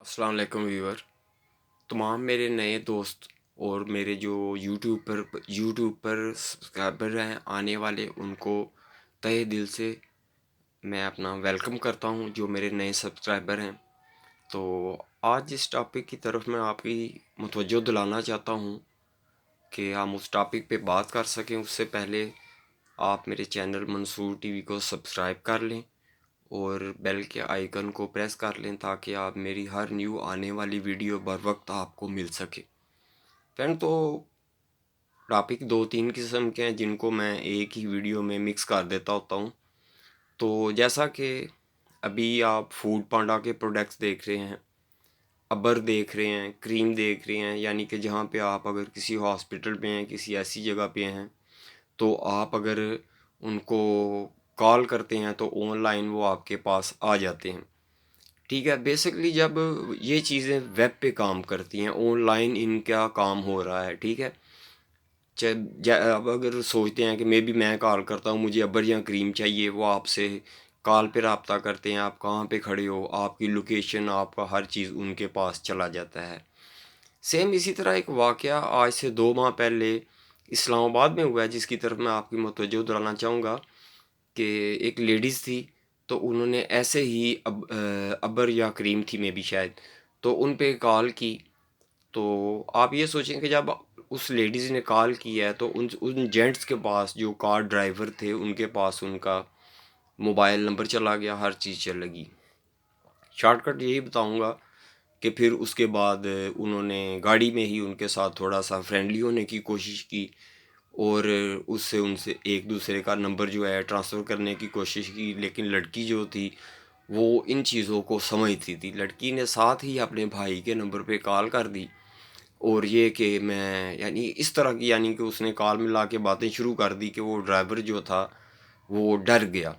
अस्सलाम वालेकुम व्यूअर। तमाम मेरे नए दोस्त और मेरे जो यूट्यूब पर सब्सक्राइबर हैं आने वाले, उनको तहे दिल से मैं अपना वेलकम करता हूं, जो मेरे नए सब्सक्राइबर हैं। तो आज जिस टॉपिक की तरफ मैं आपकी मुतवज्जो दिलाना चाहता हूं कि हम उस टॉपिक पे बात कर सकें, उससे पहले आप मेरे चैनल मंसूर टीवी को सब्सक्राइब कर लें और बेल के आइकन को प्रेस कर लें, ताकि आप मेरी हर न्यू आने वाली वीडियो बर वक्त आपको मिल सके। फ्रेंड, तो टॉपिक दो तीन किस्म के हैं जिनको मैं एक ही वीडियो में मिक्स कर देता होता हूँ। तो जैसा कि अभी आप फूड पांडा के प्रोडक्ट्स देख रहे हैं, अबर देख रहे हैं, क्रीम देख रहे हैं, यानी कि जहाँ पे आप अगर किसी हॉस्पिटल में हैं, किसी ऐसी जगह पे हैं, तो आप अगर उनको कॉल करते हैं तो ऑनलाइन वो आपके पास आ जाते हैं। ठीक है, बेसिकली जब ये चीज़ें वेब पे काम करती हैं, ऑनलाइन इनका काम हो रहा है, ठीक है। अब अगर सोचते हैं कि मैं कॉल करता हूँ, मुझे अबर या क्रीम चाहिए, वो आपसे कॉल पे रब्ता करते हैं, आप कहाँ पे खड़े हो, आपकी लोकेशन, आपका हर चीज़ उनके पास चला जाता है। सेम इसी तरह एक वाक़या आज से 2 माह पहले इस्लामाबाद में हुआ है, जिसकी तरफ मैं आपकी मुतवज्जो दिलाना चाहूँगा कि एक लेडीज़ थी, तो उन्होंने ऐसे ही अबर या करीम थी में भी शायद, तो उन पे कॉल की। तो आप ये सोचें कि जब उस लेडीज़ ने कॉल की है, तो उन जेंट्स के पास, जो कार ड्राइवर थे, उनके पास उनका मोबाइल नंबर चला गया, हर चीज़ चल लगी। शॉर्टकट यही बताऊंगा कि फिर उसके बाद उन्होंने गाड़ी में ही उनके साथ थोड़ा सा फ्रेंडली होने की कोशिश की, और उससे उनसे एक दूसरे का नंबर जो है ट्रांसफ़र करने की कोशिश की। लेकिन लड़की जो थी, वो इन चीज़ों को समझती थी। लड़की ने साथ ही अपने भाई के नंबर पे कॉल कर दी, और ये कि मैं, यानी इस तरह की, यानी कि उसने कॉल मिला के बातें शुरू कर दी कि वो ड्राइवर जो था वो डर गया,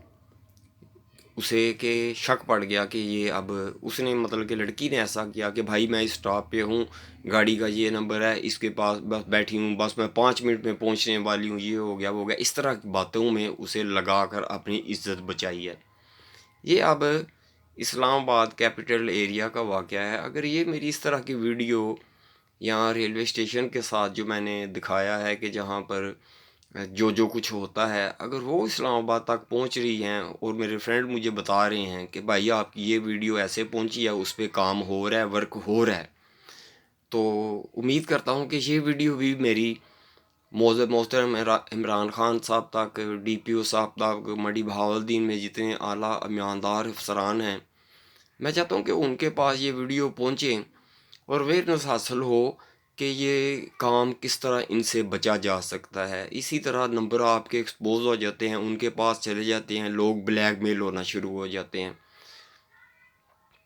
उसे के शक पड़ गया कि ये अब उसने, मतलब कि लड़की ने ऐसा किया कि भाई मैं इस स्टॉप पे हूँ, गाड़ी का ये नंबर है, इसके पास बस बैठी हूँ, बस मैं 5 मिनट में पहुँचने वाली हूँ, ये हो गया वो हो गया, इस तरह की बातों में उसे लगा कर अपनी इज्जत बचाई है। ये अब इस्लामाबाद कैपिटल एरिया का वाक़या है। अगर ये मेरी इस तरह की वीडियो यहाँ रेलवे स्टेशन के साथ जो मैंने दिखाया है कि जहाँ पर जो जो कुछ होता है, अगर वो इस्लामाबाद तक पहुँच रही हैं और मेरे फ्रेंड मुझे बता रहे हैं कि भाई आपकी ये वीडियो ऐसे पहुँची है, उस पर काम हो रहा है, वर्क हो रहा है, तो उम्मीद करता हूँ कि ये वीडियो भी मेरी मोहतरम इमरान खान साहब तक, DPO साहब तक, मडी बहावलदीन में जितने आला ईमानदार अफसरान हैं, मैं चाहता हूँ कि उनके पास ये वीडियो पहुँचे और अवेयरनेस हासिल हो कि ये काम किस तरह इनसे बचा जा सकता है। इसी तरह नंबर आपके एक्सपोज हो जाते हैं, उनके पास चले जाते हैं, लोग ब्लैकमेल होना शुरू हो जाते हैं।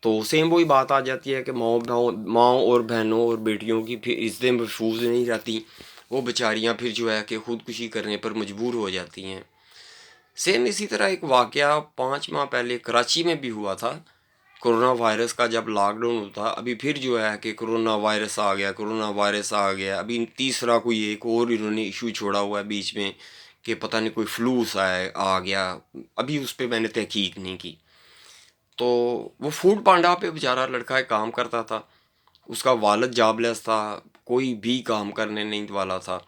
तो सेम वही बात आ जाती है कि माँओं और बहनों और बेटियों की फिर इज्जतें महफूज नहीं रहती, वो बेचारियाँ फिर जो है कि खुदकुशी करने पर मजबूर हो जाती हैं। सेम इसी तरह एक वाक़या 5 माह पहले कराची में भी हुआ था। कोरोना वायरस का जब लॉकडाउन होता, अभी फिर जो है कि कोरोना वायरस आ गया, कोरोना वायरस आ गया, अभी तीसरा कोई एक और इन्होंने इशू छोड़ा हुआ है बीच में कि पता नहीं कोई फ्लू सा है आ गया। अभी उस पर मैंने तहकीक नहीं की। तो वो फूड पांडा पे बेचारा लड़का एक काम करता था, उसका वालिद जॉबलेस था, कोई भी काम करने नहीं वाला था।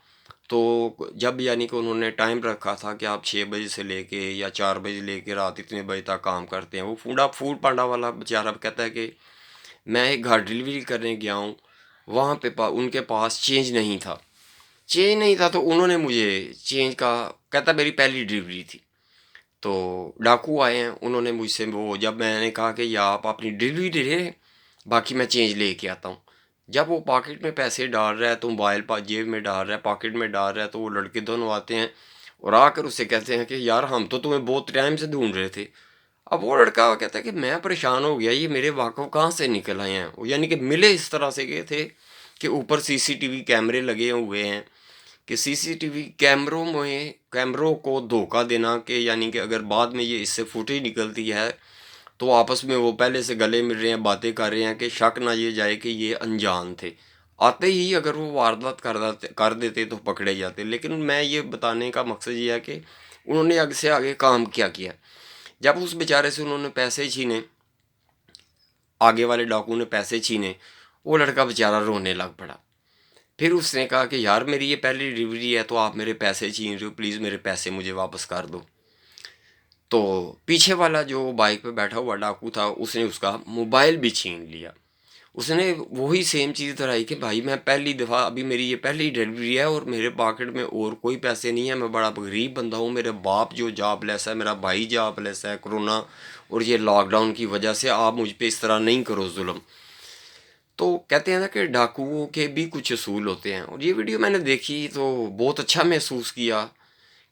तो जब, यानी कि उन्होंने टाइम रखा था कि आप 6 बजे से लेके या 4 बजे लेके रात इतने बजे तक काम करते हैं, वो फूड पांडा वाला बेचारा कहता है कि मैं एक घर डिलीवरी करने गया हूँ, वहाँ पे उनके पास चेंज नहीं था, तो उन्होंने मुझे चेंज का, कहता मेरी पहली डिलीवरी थी। तो डाकू आए हैं, उन्होंने मुझसे, वो जब मैंने कहा कि या आप अपनी डिलीवरी दे रहे हैं, बाकी मैं चेंज लेके आता हूँ, जब वो पॉकेट में पैसे डाल रहा है, तो मोबाइल जेब में डाल रहा है, पॉकेट में डाल रहा है, तो वो लड़के दोनों आते हैं और आकर उससे कहते हैं कि यार हम तो तुम्हें बहुत टाइम से ढूंढ रहे थे। अब वो लड़का कहता है कि मैं परेशान हो गया, ये मेरे वाकफ कहाँ से निकल आए हैं। वो यानी कि मिले इस तरह से गए थे कि ऊपर CCTV कैमरे लगे हुए हैं, कि CCTV कैमरों को धोखा देना, कि यानी कि अगर बाद में ये इससे फुटेज निकलती है, तो आपस में वो पहले से गले मिल रहे हैं, बातें कर रहे हैं, कि शक ना ये जाए कि ये अनजान थे। आते ही अगर वो वारदात कर देते तो पकड़े जाते। लेकिन मैं ये बताने का मकसद ये है कि उन्होंने आगे से आगे काम क्या किया। जब उस बेचारे से उन्होंने पैसे छीने, آگے والے ڈاکو نے پیسے چھینے، وہ لڑکا بیچارہ رونے لگ پڑا۔ پھر اس نے کہا کہ یار میری یہ پہلی ڈلیوری ہے تو آپ میرے پیسے چھین رہے ہو، پلیز میرے پیسے مجھے واپس کر دو۔ تو پیچھے والا جو بائک پہ بیٹھا ہوا ڈاکو تھا اس نے اس کا موبائل بھی چھین لیا۔ اس نے وہی سیم چیز دہرائی کہ بھائی میں پہلی دفعہ، ابھی میری یہ پہلی ڈلیوری ہے اور میرے پاکٹ میں اور کوئی پیسے نہیں ہے، میں بڑا غریب بندہ ہوں، میرے باپ جو جاب لیس ہے، میرا بھائی جاب لیس ہے، کرونا اور یہ لاک ڈاؤن کی وجہ سے آپ مجھ پہ اس طرح نہیں کرو ظلم۔ تو کہتے ہیں نا کہ ڈاکوؤں کے بھی کچھ اصول ہوتے ہیں، اور یہ ویڈیو میں نے دیکھی تو بہت اچھا محسوس کیا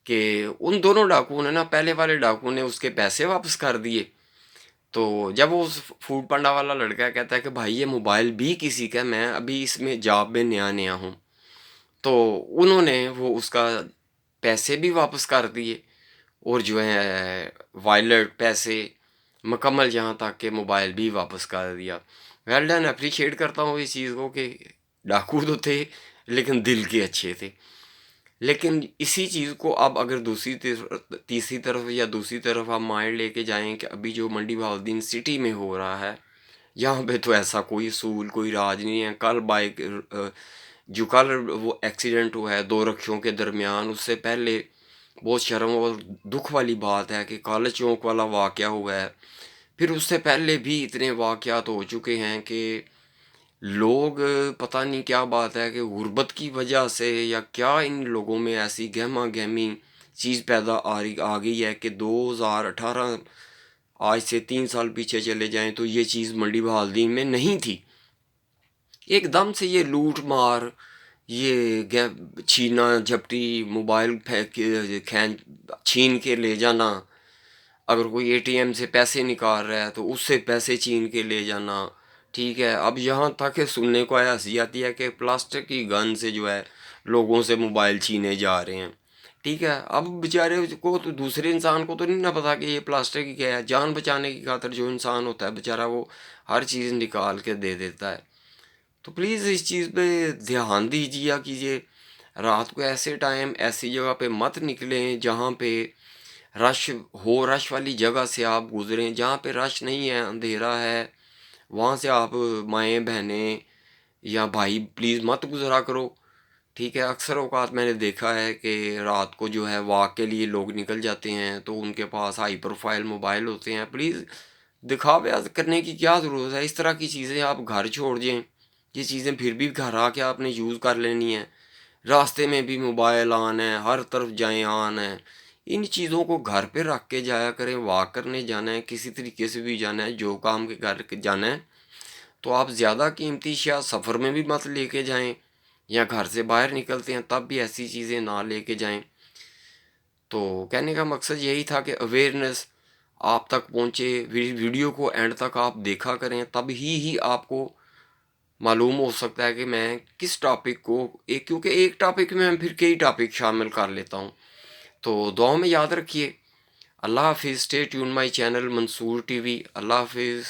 کہ ان دونوں ڈاکوؤں نے نا، پہلے والے ڈاکو نے اس کے پیسے واپس کر دیے، تو جب وہ فوڈ پانڈا والا لڑکا کہتا ہے کہ بھائی یہ موبائل بھی کسی کا، میں ابھی اس میں جاب میں نیا نیا ہوں، تو انہوں نے وہ اس کا پیسے بھی واپس کر دیے، اور جو ہے وائلٹ پیسے مکمل یہاں تک کہ موبائل بھی واپس کر دیا۔ ویل ڈن، اپریشیٹ کرتا ہوں اس چیز کو کہ ڈاکو تو تھے لیکن دل کے اچھے تھے۔ لیکن اسی چیز کو اب اگر تیسری طرف یا دوسری طرف آپ مائنڈ لے کے جائیں کہ ابھی جو منڈی بہاؤالدین سٹی میں ہو رہا ہے، یہاں پہ تو ایسا کوئی اصول کوئی راج نہیں ہے۔ کل وہ ایکسیڈنٹ ہوا ہے دو رکشوں کے درمیان، اس سے پہلے بہت شرم اور دکھ والی بات ہے کہ کالے چوک والا واقعہ ہوا ہے، پھر اس سے پہلے بھی اتنے واقعات ہو چکے ہیں کہ لوگ پتہ نہیں کیا بات ہے کہ غربت کی وجہ سے یا کیا ان لوگوں میں ایسی گہما گہمی چیز پیدا آ گئی ہے کہ 2018، آج سے 3 سال پیچھے چلے جائیں تو یہ چیز منڈی بہاؤالدین میں نہیں تھی۔ ایک دم سے یہ لوٹ مار، یہ چھینا جھپٹی، موبائل چھین کے لے جانا، اگر کوئی اے ٹی ایم سے پیسے نکال رہا ہے تو اس سے پیسے چھین کے لے جانا، ٹھیک ہے۔ اب یہاں تک کہ سننے کو ہنسی آتی ہے کہ پلاسٹک کی گن سے جو ہے لوگوں سے موبائل چھینے جا رہے ہیں، ٹھیک ہے۔ اب بیچارے کو تو، دوسرے انسان کو تو نہیں نہ پتا کہ یہ پلاسٹک کی کیا ہے، جان بچانے کی خاطر جو انسان ہوتا ہے بیچارہ وہ ہر چیز نکال کے دے دیتا ہے۔ تو پلیز اس چیز پہ دھیان دیجیے کیجیے، رات کو ایسے ٹائم ایسی جگہ پہ مت نکلیں جہاں پہ رش ہو، رش والی جگہ سے آپ گزریں، جہاں پہ رش نہیں ہے، اندھیرا ہے، وہاں سے آپ مائیں بہنیں یا بھائی پلیز مت گزرا کرو، ٹھیک ہے۔ اکثر اوقات میں نے دیکھا ہے کہ رات کو جو ہے واک کے لیے لوگ نکل جاتے ہیں تو ان کے پاس ہائی پروفائل موبائل ہوتے ہیں، پلیز دکھاوے کرنے کی کیا ضرورت ہے؟ اس طرح کی چیزیں آپ گھر چھوڑ دیں، یہ چیزیں پھر بھی گھر آ کے آپ نے یوز کر لینی ہیں، راستے میں بھی موبائل آن ہے، ہر طرف جائیں آن ہے، ان چیزوں کو گھر پہ رکھ کے جایا کریں۔ واک کرنے جانا ہے، کسی طریقے سے بھی جانا ہے، جو کام کے گھر جانا ہے، تو آپ زیادہ قیمتی اشیاء سفر میں بھی مت لے کے جائیں، یا گھر سے باہر نکلتے ہیں تب بھی ایسی چیزیں نہ لے کے جائیں۔ تو کہنے کا مقصد یہی تھا کہ اویئرنیس آپ تک پہنچے، ویڈیو کو اینڈ تک آپ دیکھا کریں، تب ہی آپ کو معلوم ہو سکتا ہے کہ میں کس ٹاپک کو، کیونکہ ایک ٹاپک میں پھر کئی ٹاپک شامل کر لیتا ہوں۔ تو دعاؤں میں یاد رکھیے۔ اللہ حافظ، stay tune my channel Mansoor TV. اللہ حافظ۔